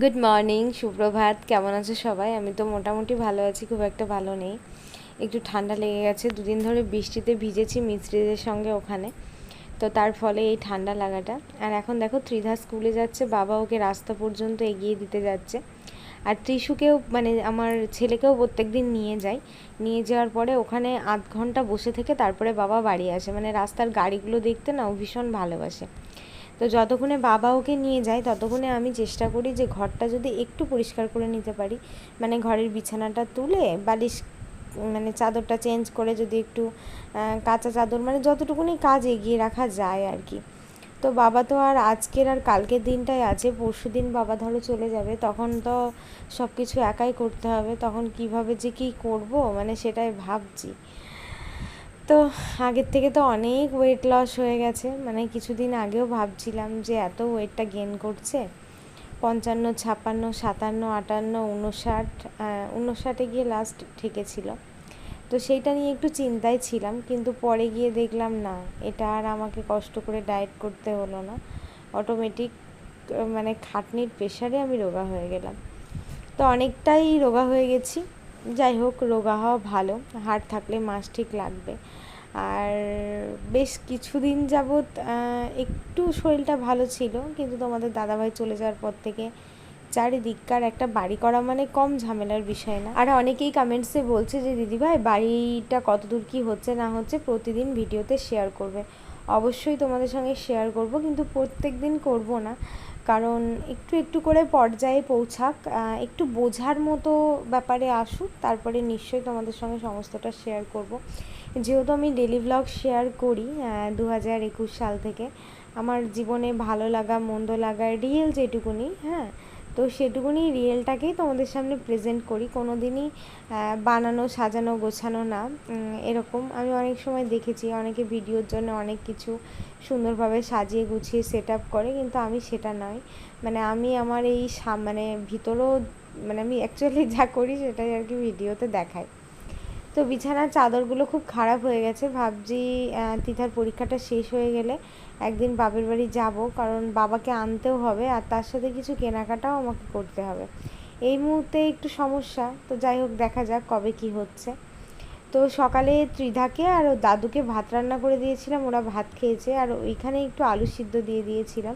Good morning, সুপ্রভাত। কেমন আছো সবাই? আমি তো মোটামুটি ভালো আছি, খুব একটা ভালো নেই। একটু ঠান্ডা লেগে গেছে, দুদিন ধরে বৃষ্টিতে ভিজেছি মিস্ত্রিদের সঙ্গে ওখানে, তো তার ফলে এই ঠান্ডা লাগাটা। আর এখন দেখো ত্রিধা স্কুলে যাচ্ছে, বাবা ওকে রাস্তা পর্যন্ত এগিয়ে দিতে যাচ্ছে। আর ত্রিশুকেও মানে আমার ছেলেকেও প্রত্যেক দিন নিয়ে যায়, নিয়ে যাওয়ার পরে ওখানে আধ ঘন্টা বসে থেকে তারপরে বাবা বাড়ি আসে। মানে রাস্তার গাড়িগুলো দেখতে না ও ভীষণ ভালোবাসে। তো যতক্ষণে বাবা ওকে নিয়ে যায় ততক্ষণে আমি চেষ্টা করি যে ঘরটা যদি একটু পরিষ্কার করে নিতে পারি, মানে ঘরের বিছানাটা তুলে বালিশ মানে চাদরটা চেঞ্জ করে যদি একটু কাঁচা চাদর মানে যতটুকুনি কাজ এগিয়ে রাখা যায় আর কি। তো বাবা তো আর আজকের আর কালকের দিনটাই আছে, পরশু দিন বাবা ধরো চলে যাবে, তখন তো সব কিছু একাই করতে হবে। তখন কিভাবে যে কী করব মানে সেটাই ভাবছি। তো আগের থেকে তো অনেক ওয়েট লস হয়ে গেছে, মানে কিছুদিন আগেও ভাবছিলাম যে এত ওয়েটটা গেন করছে, 55, 56, 57, 58, 59, 59-এ গিয়ে লাস্ট ঠেকেছিল। তো সেইটা নিয়ে একটু চিন্তায় ছিলাম, কিন্তু পরে গিয়ে দেখলাম না, এটা আর আমাকে কষ্ট করে ডায়েট করতে হলো না, অটোমেটিক মানে খাটনির প্রেশারে আমি রোগা হয়ে গেলাম। তো অনেকটাই রোগা হয়ে গেছি। যাই হোক, রোগা হওয়া ভালো, হাড় থাকলে মাস ঠিক লাগবে। আর বেশ কিছুদিন যাবৎ একটু শরীরটা ভালো ছিল, কিন্তু তোমাদের দাদাভাই চলে যাওয়ার পর থেকে চারিদিককার একটা বাড়ি করা মানে কম ঝামেলার বিষয় না। আর অনেকেই কমেন্টসে বলছে যে দিদিভাই বাড়িটা কতদূর কী হচ্ছে না হচ্ছে প্রতিদিন ভিডিওতে শেয়ার করবে। অবশ্যই তোমাদের সঙ্গে শেয়ার করব, কিন্তু প্রত্যেক দিন করব না, কারণ একটু একটু করে পর্যায়ে পৌঁছাক, একটু বোঝার মতো ব্যাপারে আসুক, তারপরে নিশ্চয়ই তোমাদের সঙ্গে সমস্তটা শেয়ার করব। যেহেতু আমি ডেলি ভ্লগ শেয়ার করি 2021 সাল থেকে, আমার জীবনে ভালো লাগা মন্দ লাগা রিয়েল যেটুকুনি, হ্যাঁ, তো সেটুকুনি রিয়েলটাকেই তোমাদের সামনে প্রেজেন্ট করি, কোনো দিনই বানানো সাজানো গোছানো না। এরকম আমি অনেক সময় দেখেছি অনেকে ভিডিওর জন্য অনেক কিছু সুন্দরভাবে সাজিয়ে গুছিয়ে সেট আপ করে, কিন্তু আমি সেটা নয়। মানে আমি আমার এই মানে ভিতরেও মানে আমি অ্যাকচুয়ালি যা করি সেটাই আর কি ভিডিওতে দেখাই। তো বিছানার চাদরগুলো খুব খারাপ হয়ে গেছে, ভাবছি তিথার পরীক্ষাটা শেষ হয়ে গেলে একদিন বাপের বাড়ি যাব, কারণ বাবাকে আনতেও হবে আর তার সাথে কিছু কেনাকাটাও আমাকে করতে হবে। এই মুহূর্তে একটু সমস্যা, তো যাই হোক দেখা যাক কবে কি হচ্ছে। তো সকালে ত্রিধাকে আর ওর দাদুকে ভাত রান্না করে দিয়েছিলাম, ওরা ভাত খেয়েছে, আর ওইখানে একটু আলু সিদ্ধ দিয়ে দিয়েছিলাম,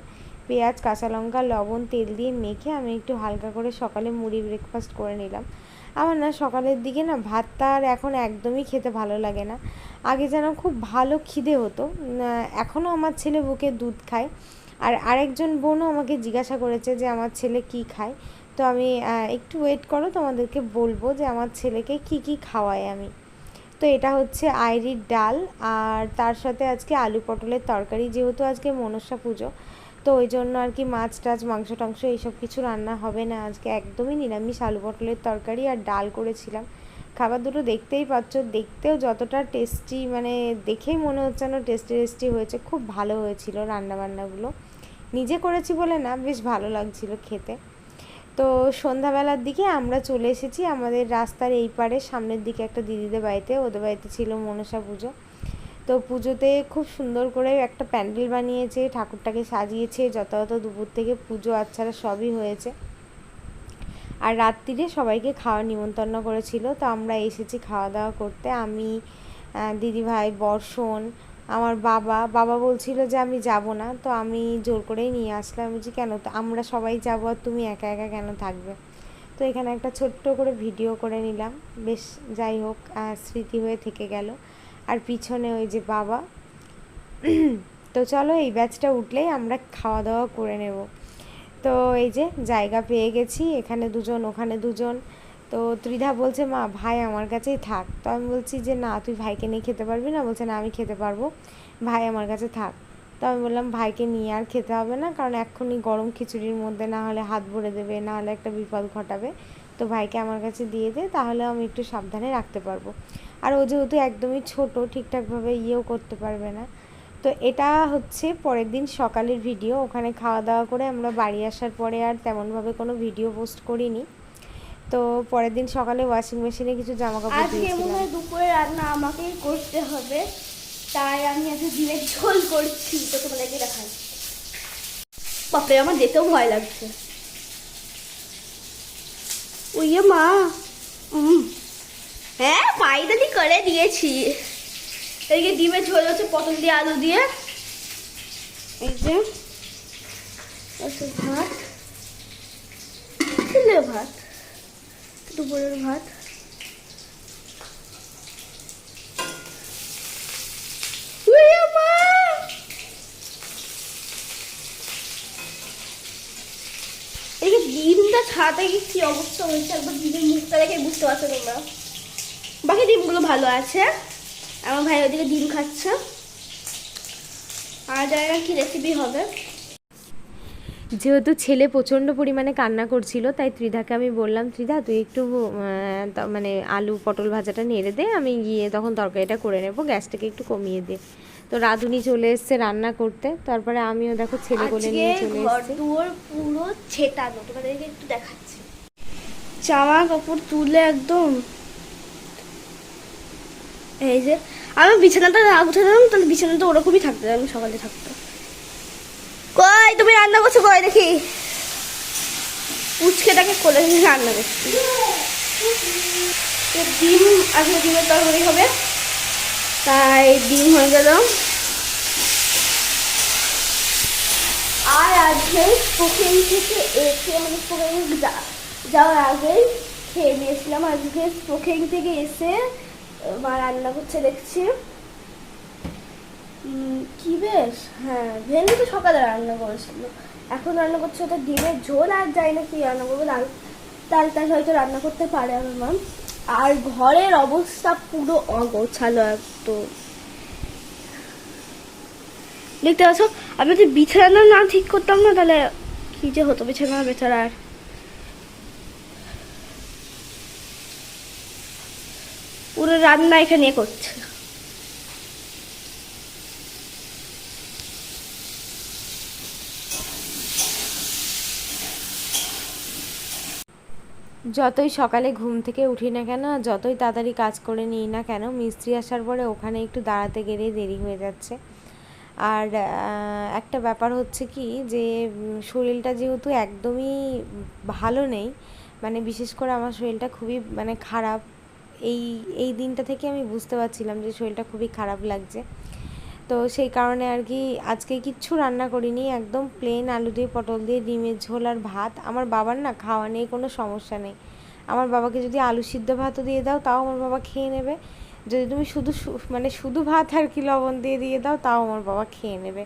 পেঁয়াজ কাঁচা লঙ্কা লবণ তেল দিয়ে মেখে আমি একটু হালকা করে সকালে মুড়ি ব্রেকফাস্ট করে নিলাম। আমার না সকালের দিকে না ভাতটা আর এখন একদমই খেতে ভালো লাগে না। আগে যেন খুব ভালো খিদে হতো, এখনও আমার ছেলে বুকে দুধ খায়। আর আরেকজন বোনও আমাকে জিজ্ঞাসা করেছে যে আমার ছেলে কি খায়। তো আমি একটু ওয়েট করো, তোমাদেরকে বলবো যে আমার ছেলেকে কি কি খাওয়াই আমি। তো এটা হচ্ছে আইরির ডাল, আর তার সাথে আজকে আলু পটলের তরকারি, যেহেতু আজকে মনসা পুজো, তো ওই জন্য আর কি মাছ টাছ মাংস টাংস এইসব কিছু রান্না হবে না আজকে, একদমই নিরামিষ আলু পটলের তরকারি আর ডাল করেছিলাম। খাবার দুটো দেখতেই পাচ্ছ, দেখতেও যতটা টেস্টি, মানে দেখেই মনে হচ্ছে না টেস্টি টেস্টি হয়েছে, খুব ভালো হয়েছিল রান্নাবান্নাগুলো। নিজে করেছি বলে না, বেশ ভালো লাগছিল খেতে। তো সন্ধ্যাবেলার দিকে আমরা চলে এসেছি আমাদের রাস্তার এই পারে সামনের দিকে একটা দিদিদের বাড়িতে, ওদের বাড়িতে ছিল মনসা পুজো। তো পুজোতে খুব সুন্দর করে একটা প্যান্ডেল বানিয়েছে, ঠাকুরটাকে সাজিয়েছে, যথাযথ দুপুর থেকে পুজো আচ্ছারা সবই হয়েছে। আর রাত্রিরে সবাইকে খাওয়ার নিমন্ত্রণ করেছিল, তো আমরা এসেছি খাওয়া দাওয়া করতে। আমি দিদিভাই বর্ষণ, আমার বাবা বাবা বলছিল যে আমি যাব না, তো আমি জোর করেই নিয়ে আসলাম। আমি বলছি কেন, তো আমরা সবাই যাবো আর তুমি একা একা কেন থাকবে। তো এখানে একটা ছোট্ট করে ভিডিও করে নিলাম, বেশ যাই হোক স্মৃতি হয়ে থেকে গেল। আর পিছনে ওই যে বাবা। তো চলো এই ব্যাচটা উঠলেই আমরা খাওয়া দাওয়া করে নেব। তো এই যে জায়গা পেয়ে গেছি, এখানে দুজন ওখানে দুজন। তো ত্রিধা বলছে মা ভাই আমার কাছেই থাক, তো আমি বলছি যে না তুই ভাইকে নিয়ে খেতে পারবি না, বলছে না আমি খেতে পারবো, ভাই আমার কাছে থাক। তো আমি বললাম ভাইকে নিয়ে আর খেতে হবে না, কারণ এক্ষুনি গরম খিচুড়ির মধ্যে না হলে হাত ভরে দেবে, না হলে একটা বিপদ ঘটাবে, তো ভাইকে আমার কাছে দিয়ে দে, তাহলে আমি একটু সাবধানে রাখতে পারবো। আর ও যেহেতু একদমই ছোট, ঠিকঠাকভাবে ইয়েও করতে পারবে না। তো এটা হচ্ছে পরের দিন সকালের ভিডিও, ওখানে খাওয়া দাওয়া করে আমরা বাড়ি আসার পরে আর তেমনভাবে কোনো ভিডিও পোস্ট করিনি। তো পরের দিন সকালে ওয়াশিং মেশিনে কিছু জামা কাপড় দিয়েছিলাম। আজকে মনে হয় দুপুরে রান্না আমাকেই করতে হবে, তাই আমি আজকে ডিমের ঝোল করছি, তো তোমাদেরকে দেখাই। বাপরে আমার যেতেও ভয় লাগছে। ওই মা, হ্যাঁ ফাইনালি করে দিয়েছি। এদিকে ডিমের ঝোল হচ্ছে পটল দিয়ে আলু দিয়ে, এই যে ভাত, ছেলের ভাত, দুপুরের ভাত। এই ডিমটা ছাড়াতে কি অবস্থা হয়েছে, একবার ডিমের মুখটা দেখে বুঝতে পারছো তোমরা। বাকি ডিমগুলো ভালো আছে, আমার ভাই ওদিকে ডিম খাচ্ছে। আর জানি না কি রেসিপি হবে। যেহেতু ছেলে প্রচণ্ড পরিমাণে কান্না করছিল, তাই ত্রিধাকে আমি বললাম, ত্রিধা তুই একটু মানে আলু পটল ভাজাটা নেড়ে দে, আমি গিয়ে তখন তরকারিটা করে নেবো, গ্যাসটাকে একটু কমিয়ে দে। তো রাঁধুনি চলে এসছে রান্না করতে, তারপরে আমিও দেখো ছেলে কোলে নিয়ে চলে এসেছি। পুরো ছেটানো, তোমাদেরকে একটু দেখাচ্ছি। জামা কাপড় তুলে একদম, এই যে আমি বিছানাটা না গুছাতাম তাহলে বিছানাটা ওরকমই থাকতো, আমি সকালে থাকতো। কই তুমি রান্না করছো, কই দেখি। পুচকেটাকে কোলে নিয়ে রান্না করছি। ডিম আসলে ডিমের তরকারি হবে, তাই ডিম হয়ে গেল। আর আজকে স্পোকেন থেকে এসে, মানে স্পোকেন যাওয়ার আগেই খেয়ে নিয়েছিলাম। আজকে স্পোকেন থেকে এসে মা রান্না করছে দেখছি। কি বেশ, হ্যাঁ ভেন্ডি তো সকালে রান্না করেছিল, এখন রান্না করছে ওটা ডিমের ঝোল। আর যাই না কি রান্না করবো, ডাল হয়তো রান্না করতে পারে আমার মা। আর ঘরের অবস্থা পুরো অগোছালো একদম, দেখতে পাচ্ছ। আমি যদি বিছানা না ঠিক করতাম না তাহলে কি যে হতো বিছানা বেচারার। পুরো রান্না এখানে করছে। যতই সকালে ঘুম থেকে উঠি না কেন, যতই তাড়াতাড়ি কাজ করে নিই না কেন, মিস্ত্রি আসার পরে ওখানে একটু দাঁড়াতে গেলেই দেরি হয়ে যাচ্ছে। আর একটা ব্যাপার হচ্ছে কি, যে শরীরটা যেহেতু একদমই ভালো নেই, মানে বিশেষ করে আমার শরীরটা খুবই মানে খারাপ। এই দিনটা থেকে আমি বুঝতে পারছিলাম যে শরীরটা খুবই খারাপ লাগছে। তো সেই কারণে আর কি আজকে কিচ্ছু রান্না করিনি, একদম প্লেন আলু দিয়ে পটল দিয়ে ডিমের ঝোল আর ভাত। আমার বাবার না খাওয়া নিয়ে কোনো সমস্যা নেই, আমার বাবাকে যদি আলু সিদ্ধ ভাতও দিয়ে দাও তাও আমার বাবা খেয়ে নেবে। যদি তুমি শুধু ভাত আর কি লবণ দিয়ে দাও তাও আমার বাবা খেয়ে নেবে।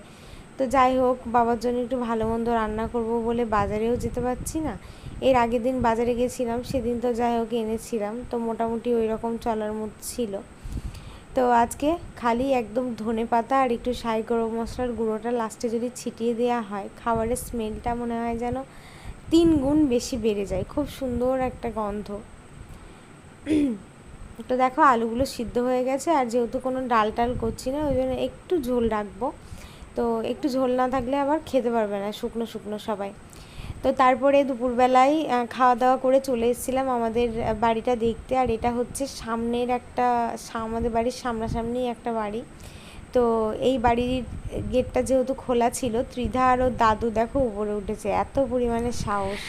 তো যাই হোক, বাবার জন্য একটু ভালো মন্দ রান্না করব বলে বাজারেও যেতে পারছি না। এর আগের দিন বাজারে গেছিলাম, সেদিন তো যাই হোক এনেছিলাম, তো মোটামুটি ওই রকম চলার মধ্যে ছিল। তো আজকে খালি একদম ধনেপাতা আর একটু শাহি গরম মশলার গুঁড়োটা লাস্টে যদি ছিটিয়ে দেওয়া হয়, খাবারের স্মেলটা মনে হয় যেন 3 গুণ বেশি বেড়ে যায়, খুব সুন্দর একটা গন্ধ। তো দেখো আলুগুলো সিদ্ধ হয়ে গেছে, আর যেহেতু কোনো ডাল টাল করছি না ওই জন্য একটু ঝোল রাখবো। তো একটু ঝোল না থাকলে আবার খেতে পারবে না শুকনো শুকনো সবাই। তো তারপরে দুপুরবেলায় খাওয়া দাওয়া করে চলে এসেছিলাম আমাদের বাড়িটা দেখতে। আর এটা হচ্ছে সামনের একটা, আমাদের বাড়ির সামনাসামনি একটা বাড়ি। তো এই বাড়ির গেটটা যেহেতু খোলা ছিল, ত্রিধা আর ওর দাদু দেখো উপরে উঠেছে, এত পরিমাণে সাহস।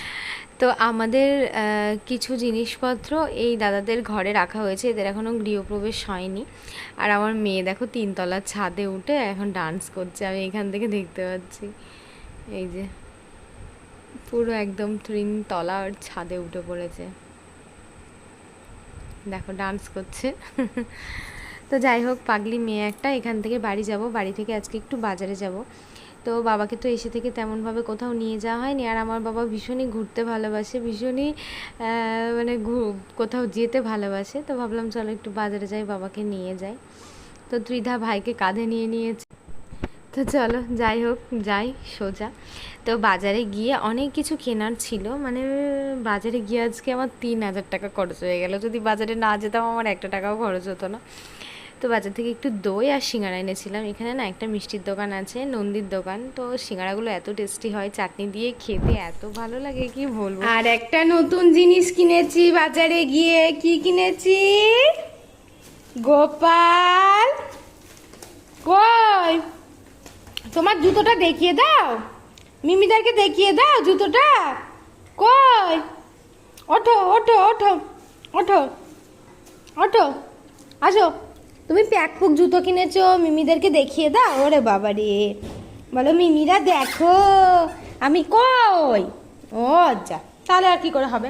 তো আমাদের কিছু জিনিসপত্র এই দাদাদের ঘরে রাখা হয়েছে, এদের এখনও গৃহপ্রবেশ হয়নি। আর আমার মেয়ে দেখো 3তলার ছাদে উঠে এখন ডান্স করছে, আমি এখান থেকে দেখতে পাচ্ছি। এই যে পুরো একদম 3তলার ছাদে উঠে পড়েছে, দেখো ডান্স করছে। তো যাই হোক, পাগলি মেয়ে একটা। এখান থেকে বাড়ি যাব, বাড়ি থেকে আজকে একটু বাজারে যাব। তো বাবাকে তো এসে থেকে তেমনভাবে কোথাও নিয়ে যাওয়া হয়নি, আর আমার বাবা ভীষণই ঘুরতে ভালোবাসে, ভীষণই মানে কোথাও যেতে ভালোবাসে। তো ভাবলাম চলো একটু বাজারে যাই, বাবাকে নিয়ে যাই। তো ত্রিধা ভাইকে কাঁধে নিয়ে নিয়েছে। তো চলো যাই হোক, যাই সোজা। তো বাজারে গিয়ে অনেক কিছু কেনার ছিল, মানে বাজারে গিয়ে আজকে আমার 3000 টাকা খরচ হয়ে গেল। যদি বাজারে না যেতাম আমার 1 টাকাও খরচ হতো না। তো বাজার থেকে একটু দই আর সিঙ্গারা এনেছিলাম। এখানে না একটা মিষ্টির দোকান আছে, নন্দীর দোকান। তো সিঙ্গারাগুলো এত টেস্টি হয়, চাটনি দিয়ে খেতে এত ভালো লাগে কি বলবো। আর একটা নতুন জিনিস কিনেছি বাজারে গিয়ে। কি কিনেছি? গোপাল কই, তোমার জুতোটা দেখিয়ে দাও, মিমিদারকে দেখিয়ে দাও জুতোটা। কই ওর ওঠো ওঠো ওঠো ওঠো ওঠো আসো। তুমি প্যাকপুক জুতো কিনেছো, মিমিদেরকে দেখিয়ে দাও। ওরে বাবা রে, বলো মিমিরা দেখো আমি কই। ও আচ্ছা, তাহলে আর কি করে হবে।